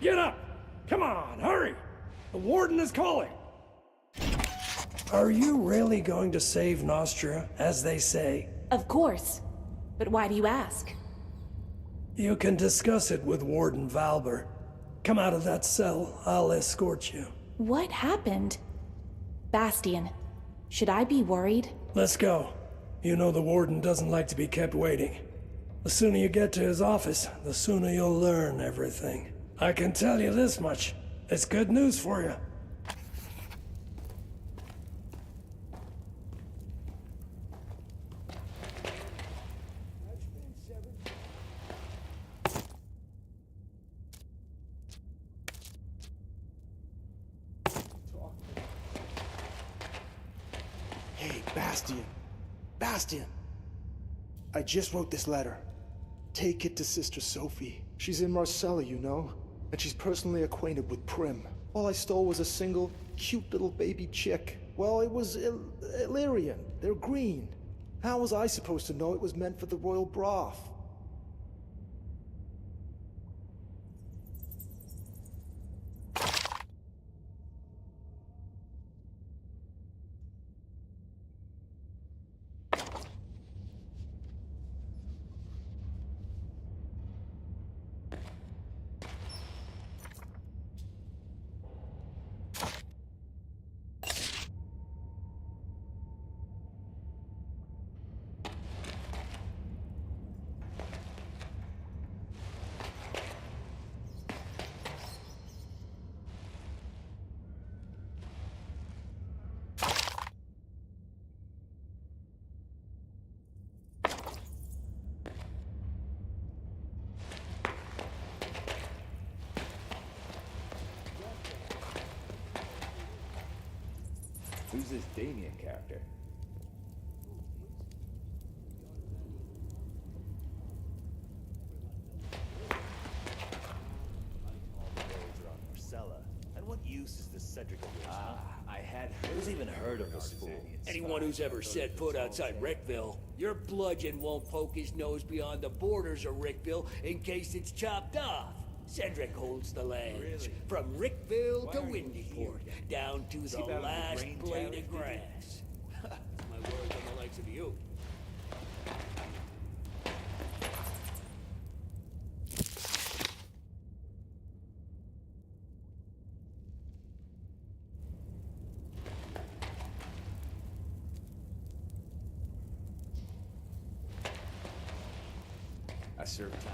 Get up! Come on, hurry! The warden is calling! Are you really going to save Nostria, as they say? Of course. But why do you ask? You can discuss it with Warden Valber. Come out of that cell, I'll escort you. What happened? Bastian, should I be worried? Let's go. You know the Warden doesn't like to be kept waiting. The sooner you get to his office, the sooner you'll learn everything. I can tell you this much. It's good news for you. Hey, Bastian. Bastian! I just wrote this letter. Take it to Sister Sophie. She's in Marcella, you know? And she's personally acquainted with Prim. All I stole was a single, cute little baby chick. Well, it was Illyrian. They're green. How was I supposed to know it was meant for the royal broth? Who's this Damien character? All the roads are on Marcella. And what use is the Cedric of yours? I had who's even heard of this fool? Anyone who's ever set foot outside Rickville, your bludgeon won't poke his nose beyond the borders of Rickville in case it's chopped off. Cedric holds the lands, from Rickville to Windyport, down to the last blade of grass. My words on the likes of you. I served time.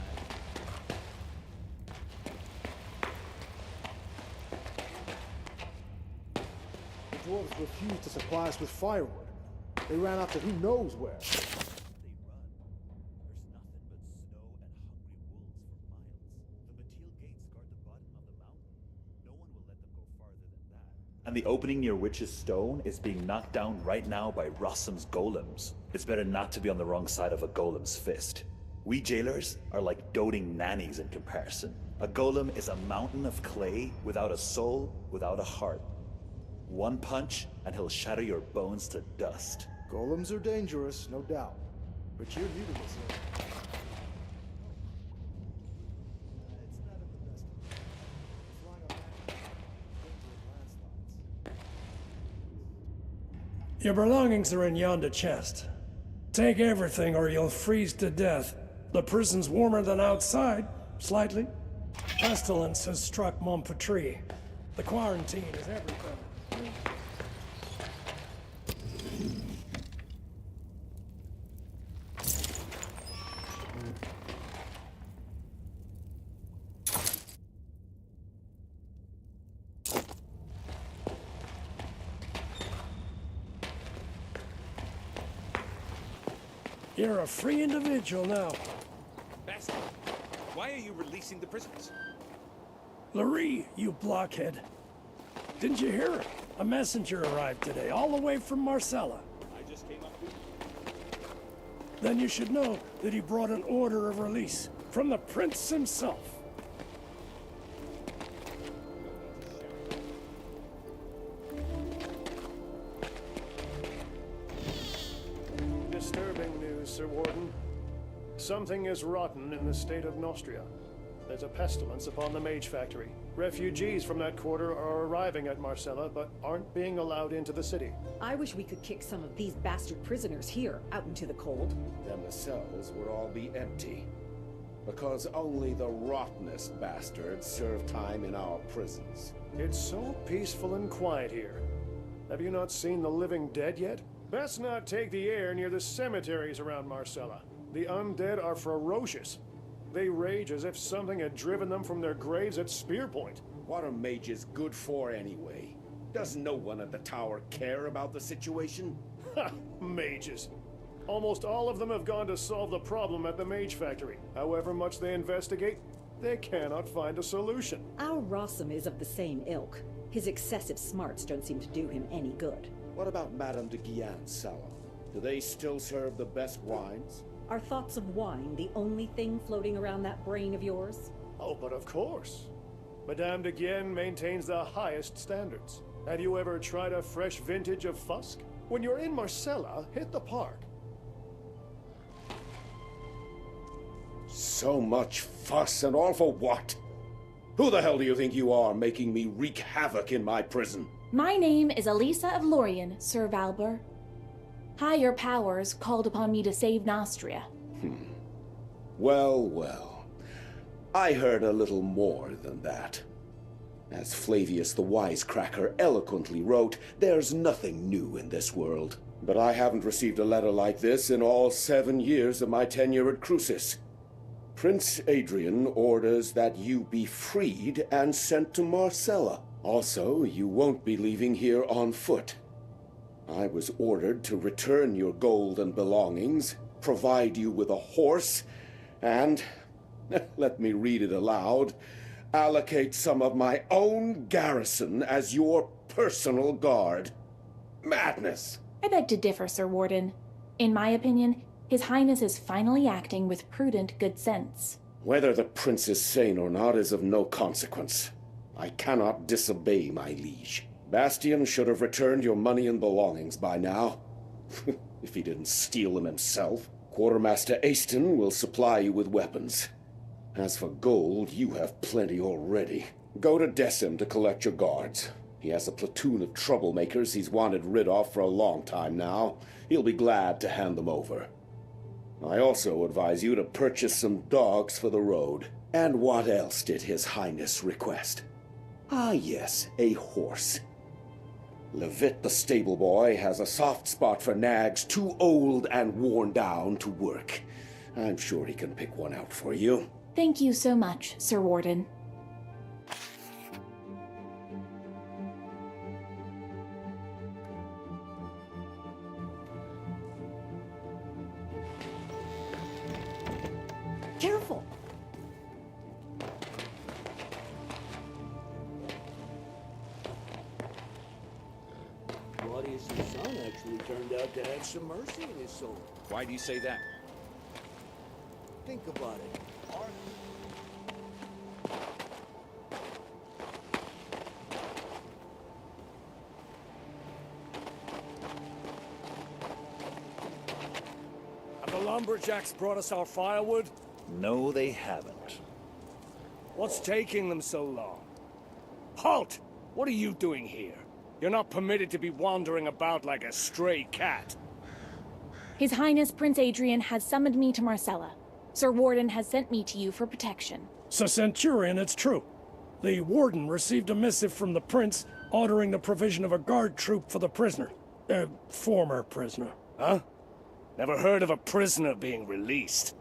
The dwarves refused to supply us with firewood. They ran off to who knows where. They run. There's nothing but snow and hungry wolves for miles. The Batil gates guard the bottom of the mountain. No one will let them go farther than that. And the opening near Witch's Stone is being knocked down right now by Rossum's golems. It's better not to be on the wrong side of a golem's fist. We jailers are like doting nannies in comparison. A golem is a mountain of clay without a soul, without a heart. One punch, and he'll shatter your bones to dust. Golems are dangerous, no doubt. But you're new to this area. It's not of the best. Flying a man, dangerous landslides. Your belongings are in yonder chest. Take everything or you'll freeze to death. The prison's warmer than outside, slightly. Pestilence has struck Montpetrie. The quarantine is everything. You're a free individual now. Bastian, why are you releasing the prisoners? Larry, you blockhead. Didn't you hear? A messenger arrived today, all the way from Marcella. I just came up with Then you should know that he brought an order of release from the prince himself. Disturbing news, Sir Warden. Something is rotten in the state of Nostria. there's a pestilence upon the Mage Factory. Refugees from that quarter are arriving at Marcella, but aren't being allowed into the city. I wish we could kick some of these bastard prisoners here out into the cold. Then the cells would all be empty. Because only the rottenest bastards serve time in our prisons. It's so peaceful and quiet here. Have you not seen the living dead yet? Best not take the air near the cemeteries around Marcella. The undead are ferocious. They rage as if something had driven them from their graves at spear point. What are mages good for anyway? Does no one at the tower care about the situation? Ha! Mages. Almost all of them have gone to solve the problem at the Mage Factory. However much they investigate, they cannot find a solution. Our Rossum is of the same ilk. His excessive smarts don't seem to do him any good. What about Madame de Guillan's salon? Do they still serve the best wines? Are thoughts of wine the only thing floating around that brain of yours? Oh, but of course. Madame de Guienne maintains the highest standards. Have you ever tried a fresh vintage of Fusk? When you're in Marcella, hit the park. So much fuss and all for what? Who the hell do you think you are, making me wreak havoc in my prison? My name is Elisa of Lorien, Sir Valber. Higher powers called upon me to save Nostria. Well, well. I heard a little more than that. As Flavius the Wisecracker eloquently wrote, there's nothing new in this world. But I haven't received a letter like this in all 7 years of my tenure at Crucis. Prince Adrian orders that you be freed and sent to Marcella. Also, you won't be leaving here on foot. I was ordered to return your gold and belongings, provide you with a horse, and, let me read it aloud, allocate some of my own garrison as your personal guard. Madness! I beg to differ, Sir Warden. In my opinion, His Highness is finally acting with prudent good sense. Whether the prince is sane or not is of no consequence. I cannot disobey my liege. Bastian should have returned your money and belongings by now. If he didn't steal them himself. Quartermaster Aston will supply you with weapons. As for gold, you have plenty already. Go to Decim to collect your guards. He has a platoon of troublemakers he's wanted rid of for a long time now. He'll be glad to hand them over. I also advise you to purchase some dogs for the road. And what else did His Highness request? Ah yes, a horse. Levitt the stable boy has a soft spot for nags too old and worn down to work. I'm sure he can pick one out for you. Thank you so much, Sir Warden. Careful! Claudius's son actually turned out to have some mercy in his soul. Why do you say that? Think about it. Have the lumberjacks brought us our firewood? No, they haven't. What's taking them so long? Halt! What are you doing here? You're not permitted to be wandering about like a stray cat. His Highness Prince Adrian has summoned me to Marcella. Sir Warden has sent me to you for protection. So Centurion, it's true. The Warden received a missive from the Prince ordering the provision of a guard troop for the prisoner. Former prisoner. Huh? Never heard of a prisoner being released.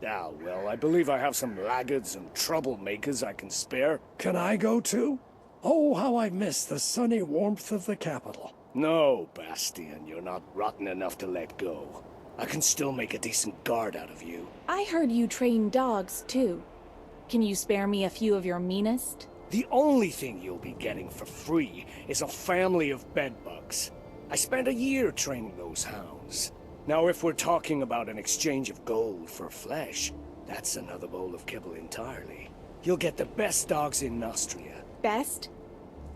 Ah, well, I believe I have some laggards and troublemakers I can spare. Can I go too? Oh, how I miss the sunny warmth of the capital. No, Bastian, you're not rotten enough to let go. I can still make a decent guard out of you. I heard you train dogs, too. Can you spare me a few of your meanest? The only thing you'll be getting for free is a family of bedbugs. I spent a year training those hounds. Now, if we're talking about an exchange of gold for flesh, that's another bowl of kibble entirely. You'll get the best dogs in Nostria. Best?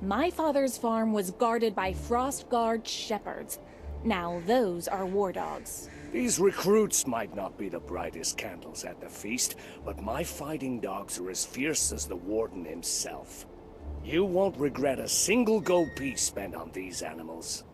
My father's farm was guarded by Frostguard shepherds. Now those are war dogs. These recruits might not be the brightest candles at the feast, but my fighting dogs are as fierce as the Warden himself. You won't regret a single gold piece spent on these animals.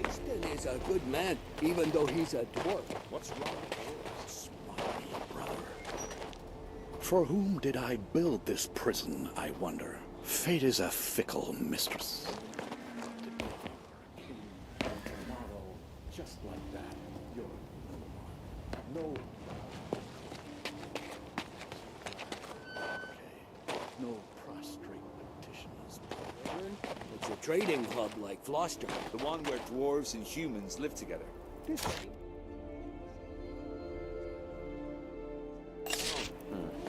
Aiston is a good man, even though he's a dwarf. What's wrong? Smiley, brother. For whom did I build this prison, I wonder? Fate is a fickle mistress. Tomorrow, just like that, you're no. Okay, no prostrate petitions. It's a trading hub like Floster. The one where dwarves and humans live together.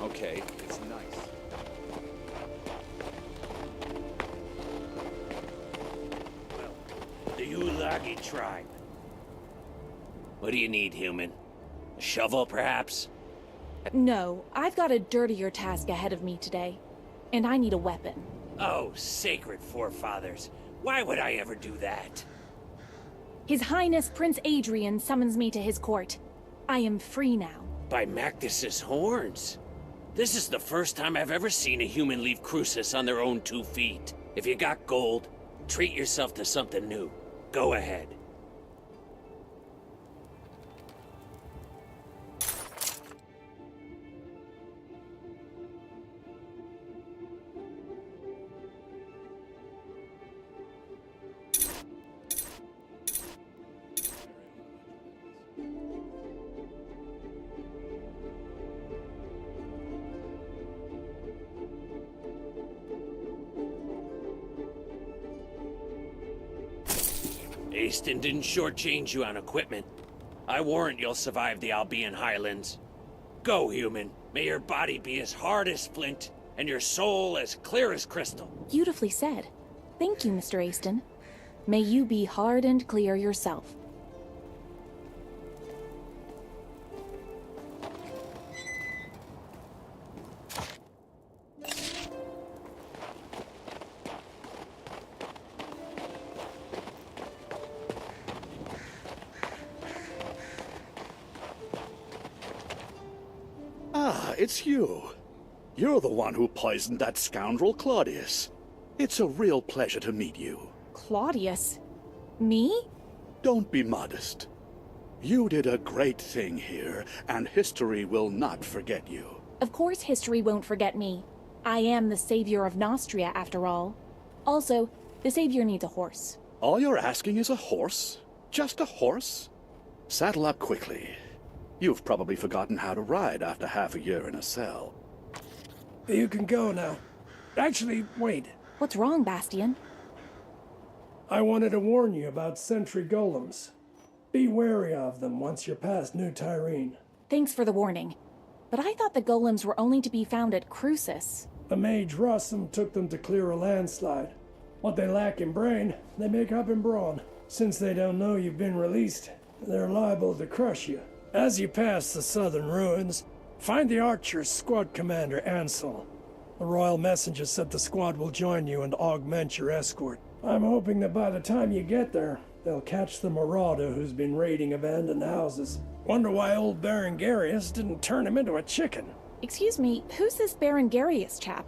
Okay, it's nice. The Ulagi tribe. What do you need, human? A shovel, perhaps? No, I've got a dirtier task ahead of me today. And I need a weapon. Oh, sacred forefathers. Why would I ever do that? His Highness Prince Adrian summons me to his court. I am free now. By Mactus's horns. This is the first time I've ever seen a human leave Crucis on their own 2 feet. If you got gold, treat yourself to something new. Go ahead. Aiston didn't shortchange you on equipment. I warrant you'll survive the Albion Highlands. Go, human. May your body be as hard as flint, and your soul as clear as crystal. Beautifully said. Thank you, Mr. Aiston. May you be hard and clear yourself. Ah, it's you. You're the one who poisoned that scoundrel Claudius. It's a real pleasure to meet you. Claudius? Me? Don't be modest. You did a great thing here, and history will not forget you. Of course history won't forget me. I am the savior of Nostria, after all. Also, the savior needs a horse. All you're asking is a horse? Just a horse? Saddle up quickly. You've probably forgotten how to ride after half a year in a cell. You can go now. Actually, wait. What's wrong, Bastian? I wanted to warn you about sentry golems. Be wary of them once you're past New Tyrene. Thanks for the warning. But I thought the golems were only to be found at Crucis. The mage Rossum took them to clear a landslide. What they lack in brain, they make up in brawn. Since they don't know you've been released, they're liable to crush you. As you pass the southern ruins, find the Archer's squad commander, Ansel. The Royal Messenger said the squad will join you and augment your escort. I'm hoping that by the time you get there, they'll catch the marauder who's been raiding abandoned houses. Wonder why old Baron Garius didn't turn him into a chicken. Excuse me, who's this Baron Garius chap?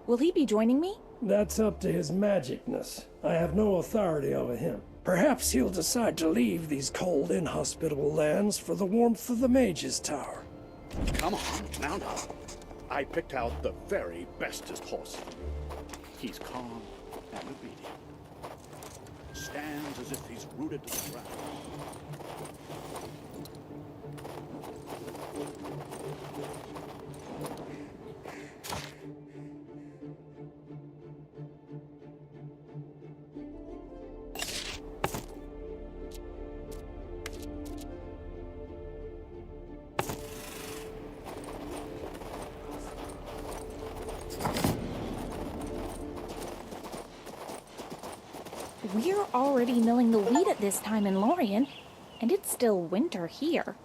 Will he be joining me? That's up to his magicness. I have no authority over him. Perhaps he'll decide to leave these cold, inhospitable lands for the warmth of the Mage's Tower. Come on, now. I picked out the very bestest horse for you. He's calm and obedient. Stands as if he's rooted to the ground. We're already milling the wheat at this time in Lorien, and it's still winter here.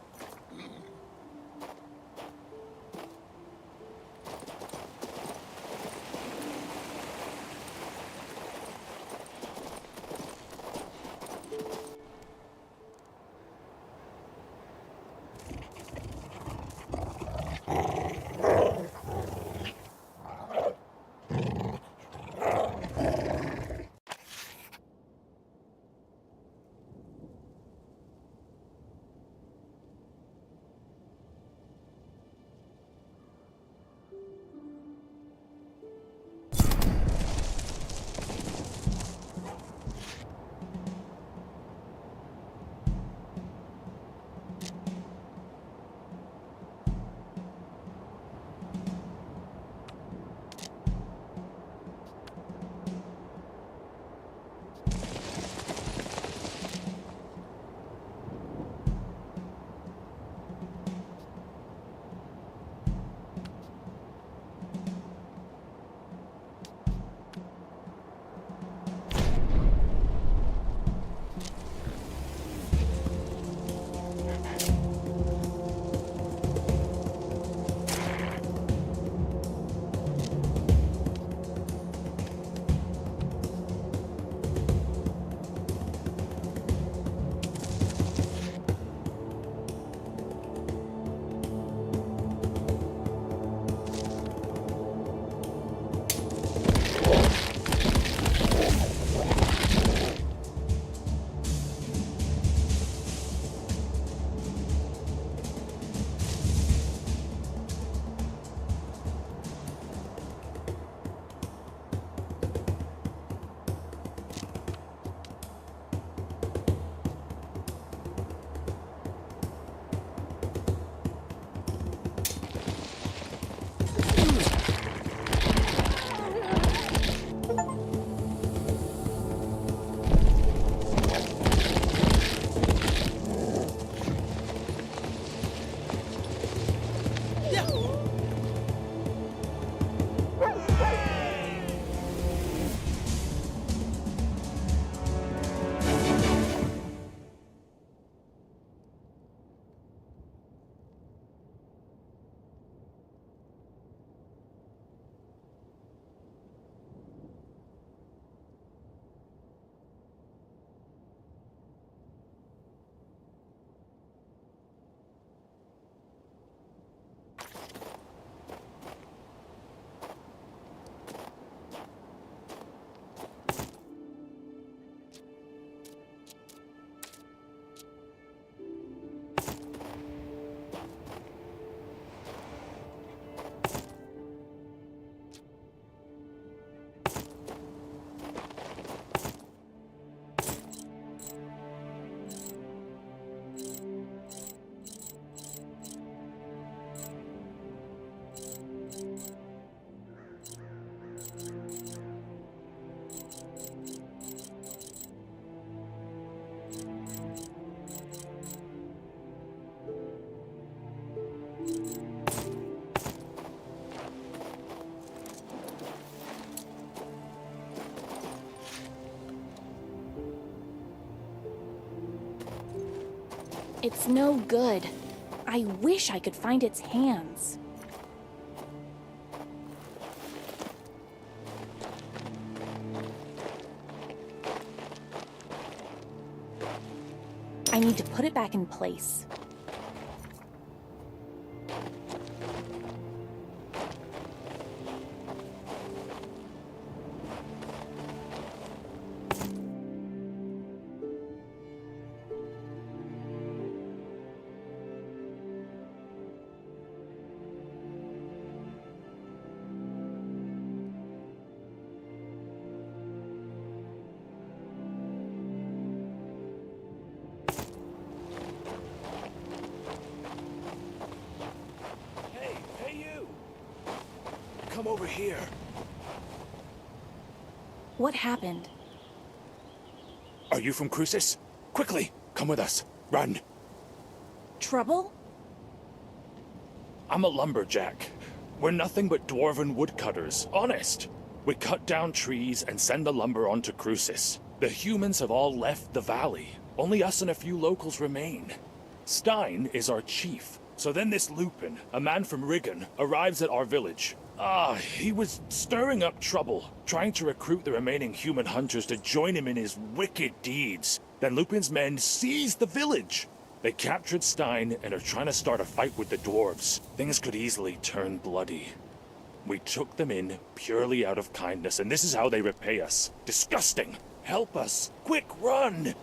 It's no good. I wish I could find its hands. I need to put it back in place. Hey you! Come over here. What happened? Are you from Crucis? Quickly, come with us. Run. Trouble? I'm a lumberjack. We're nothing but dwarven woodcutters, honest. We cut down trees and send the lumber onto Crucis. The humans have all left the valley. Only us and a few locals remain. Stein is our chief. So then this Lupin, a man from Rigon, arrives at our village. He was stirring up trouble, trying to recruit the remaining human hunters to join him in his wicked deeds. Then Lupin's men seized the village. They captured Stein and are trying to start a fight with the dwarves. Things could easily turn bloody. We took them in purely out of kindness, and this is how they repay us. Disgusting! Help us! Quick, run!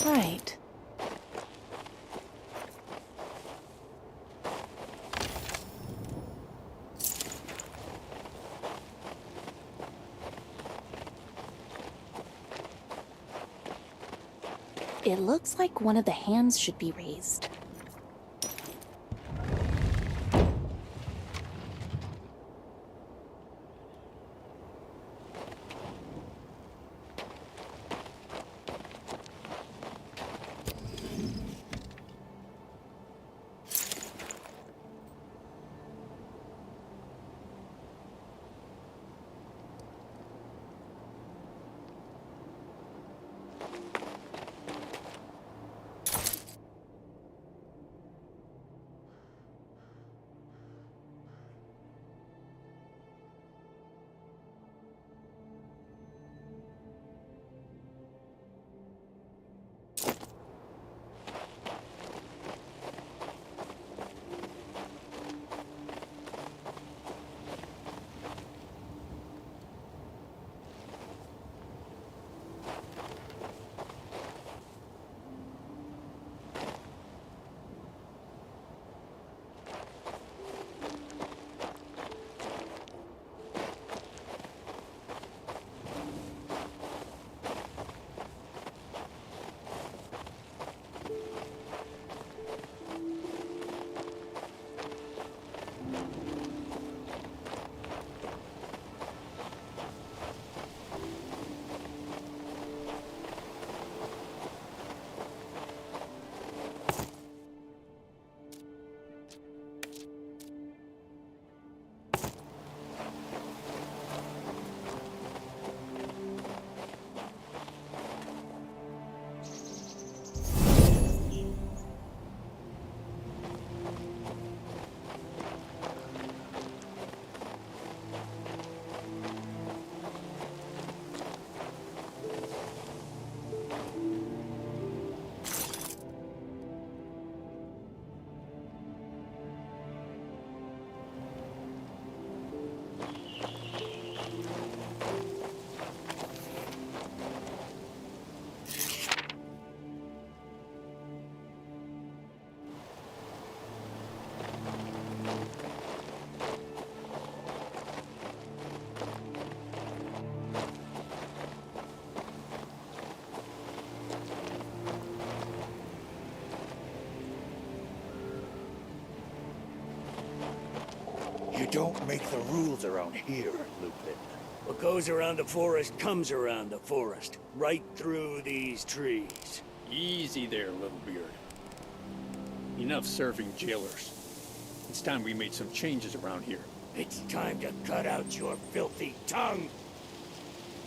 Right. It looks like one of the hands should be raised. You don't make the rules around here, Lupin. What goes around the forest comes around the forest. Right through these trees. Easy there, Littlebeard. Enough serving jailers. It's time we made some changes around here. It's time to cut out your filthy tongue!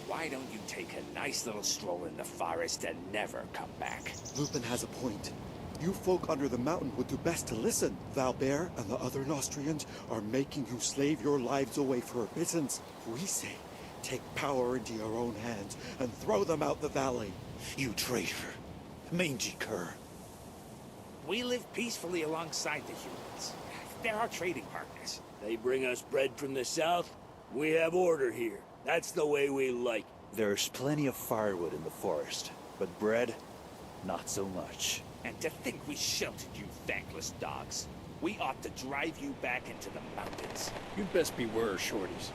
Why don't you take a nice little stroll in the forest and never come back? Lupin has a point. You folk under the mountain would do best to listen. Valbert and the other Nostrians are making you slave your lives away for a pittance. We say, take power into your own hands and throw them out the valley. You traitor. Mangy cur. We live peacefully alongside the humans. They're our trading partners. They bring us bread from the south. We have order here. That's the way we like. There's plenty of firewood in the forest, but bread, not so much. And to think we sheltered you thankless dogs. We ought to drive you back into the mountains. You'd best beware, shorties.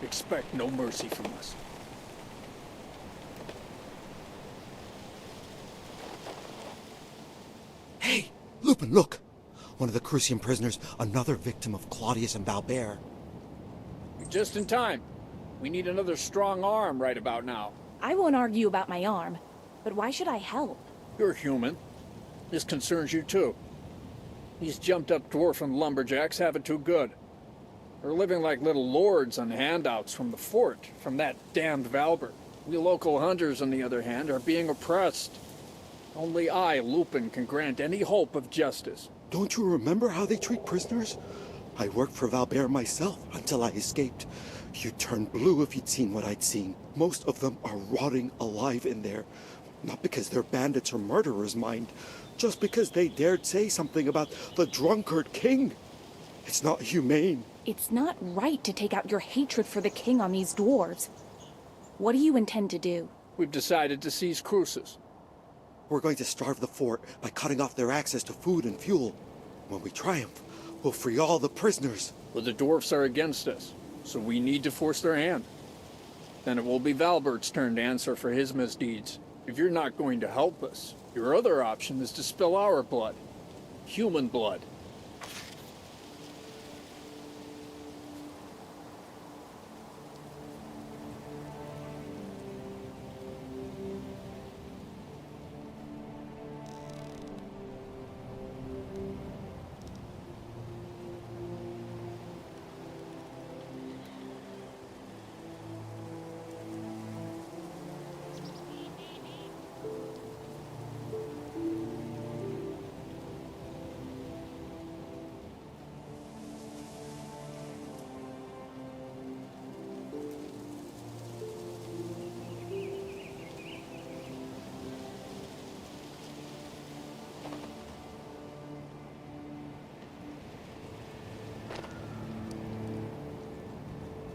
Expect no mercy from us. Hey, Lupin, look! One of the Crucian prisoners, another victim of Claudius and Valbert. You're just in time. We need another strong arm right about now. I won't argue about my arm, but why should I help? You're human. This concerns you too. These jumped-up dwarfen lumberjacks have it too good. They're living like little lords on handouts from the fort, from that damned Valbert. We local hunters, on the other hand, are being oppressed. Only I, Lupin, can grant any hope of justice. Don't you remember how they treat prisoners? I worked for Valbert myself until I escaped. You'd turn blue if you'd seen what I'd seen. Most of them are rotting alive in there. Not because they're bandits or murderers, mind. Just because they dared say something about the drunkard king. It's not humane. It's not right to take out your hatred for the king on these dwarves. What do you intend to do? We've decided to seize Crucis. We're going to starve the fort by cutting off their access to food and fuel. When we triumph, we'll free all the prisoners. But the dwarfs are against us, so we need to force their hand. Then it will be Valbert's turn to answer for his misdeeds. If you're not going to help us, your other option is to spill our blood. Human blood.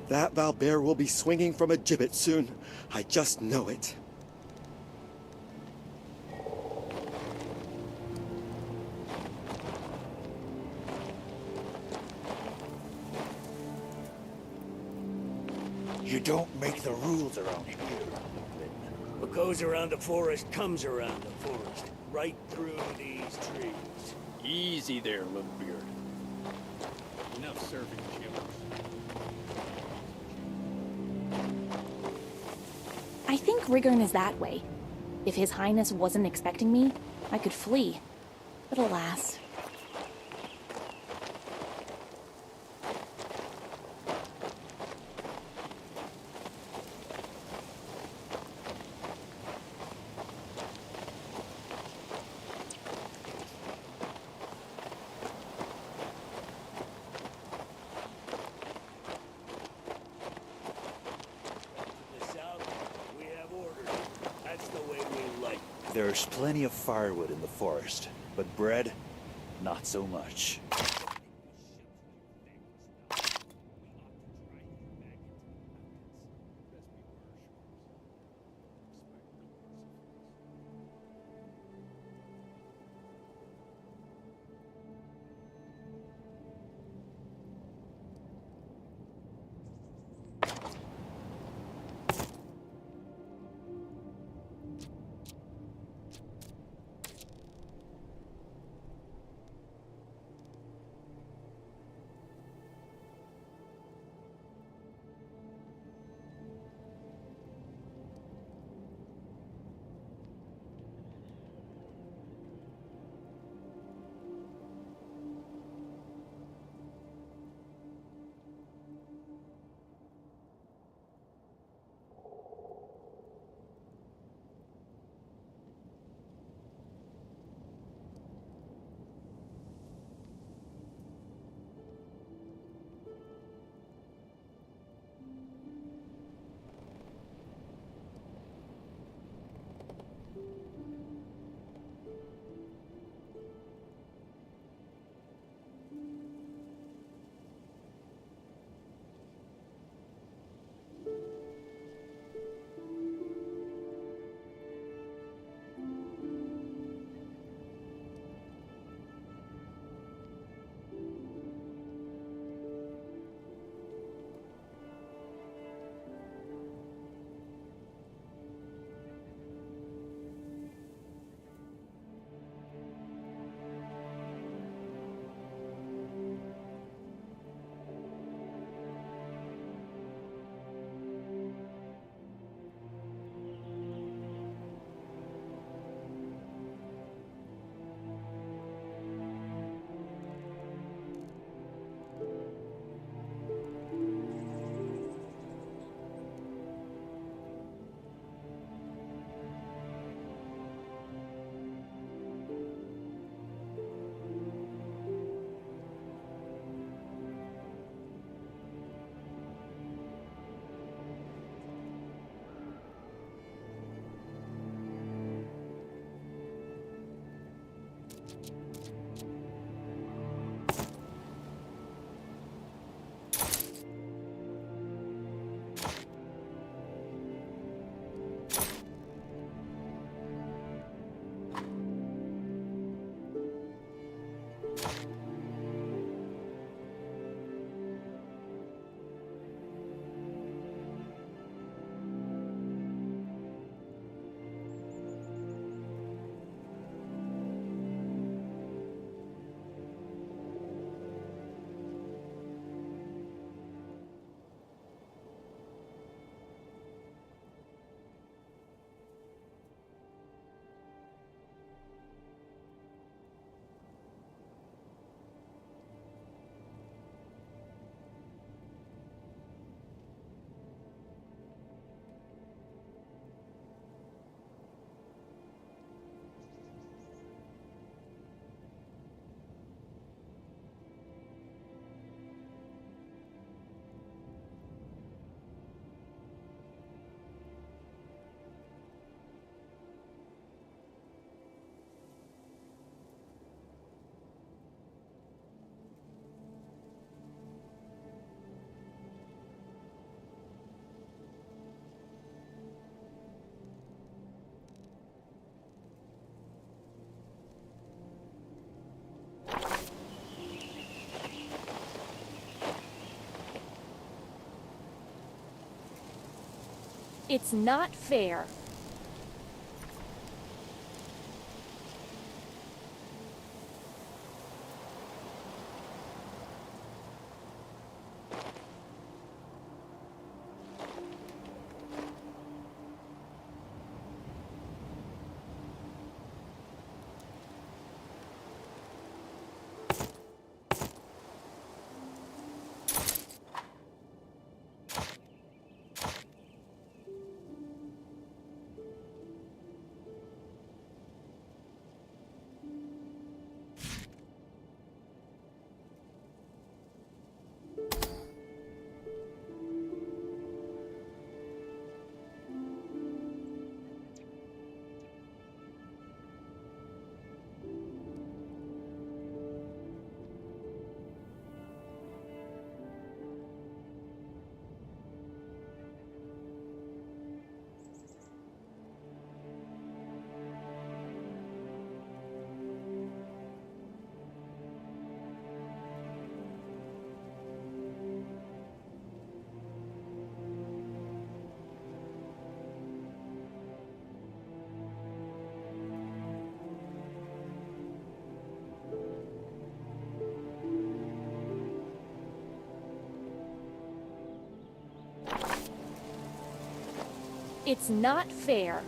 That Valbert will be swinging from a gibbet soon. I just know it. You don't make the rules around here, Lupin. What goes around the forest comes around the forest. Right through these trees. Easy there, Littlebeard. Enough serving jailers. I think Rigern is that way. If His Highness wasn't expecting me, I could flee. But alas. There's plenty of firewood in the forest, but bread, not so much. It's not fair. It's not fair.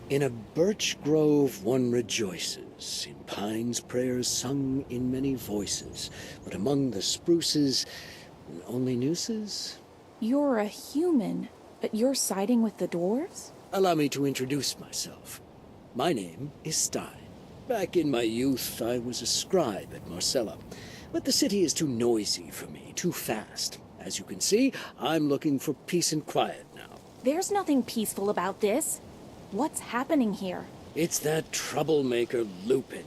In a birch grove one rejoices, in pines prayers sung in many voices, but among the spruces only nooses? You're a human, but you're siding with the dwarves? Allow me to introduce myself. My name is Stein. Back in my youth, I was a scribe at Marcella, but the city is too noisy for me, too fast. As you can see, I'm looking for peace and quiet now. There's nothing peaceful about this. What's happening here? It's that troublemaker Lupin.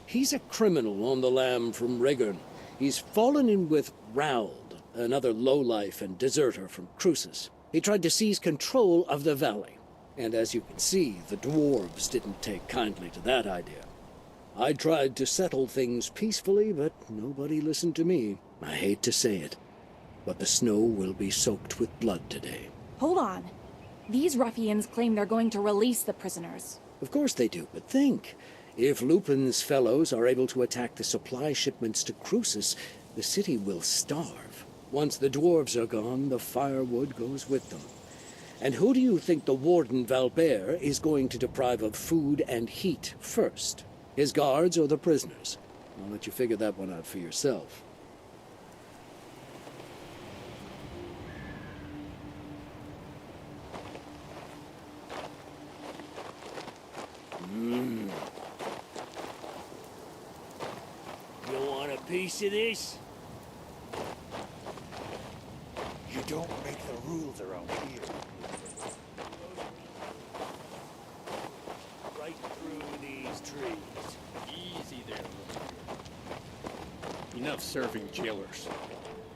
He's a criminal on the lam from Regern. He's fallen in with Raold, another lowlife and deserter from Crucis. He tried to seize control of the valley. And as you can see, the dwarves didn't take kindly to that idea. I tried to settle things peacefully, but nobody listened to me. I hate to say it, but the snow will be soaked with blood today. Hold on. These ruffians claim they're going to release the prisoners. Of course they do, but think. If Lupin's fellows are able to attack the supply shipments to Crucis, the city will starve. Once the dwarves are gone, the firewood goes with them. And who do you think the warden Valbert is going to deprive of food and heat first? His guards or the prisoners? I'll let you figure that one out for yourself. You want a piece of this? You don't make the rules around here. Right through these trees. Easy there, Enough serving jailers.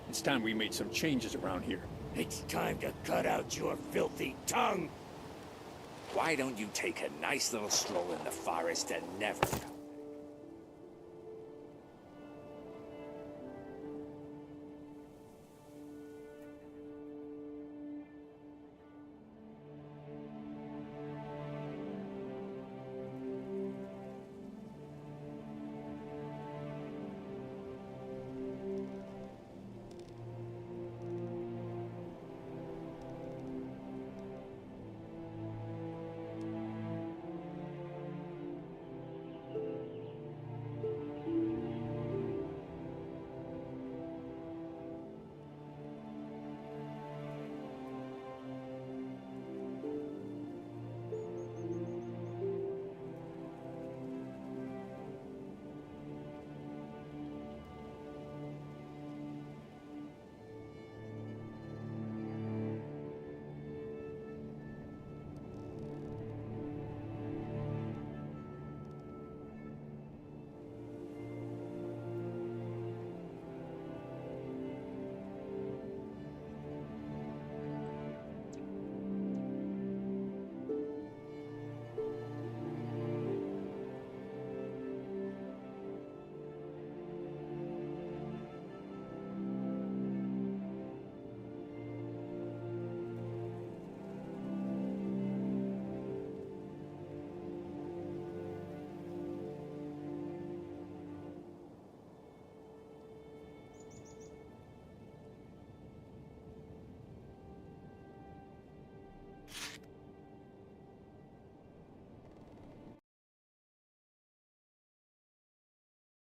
It's time we made some changes around here. It's time to cut out your filthy tongue. Why don't you take a nice little stroll in the forest and never come?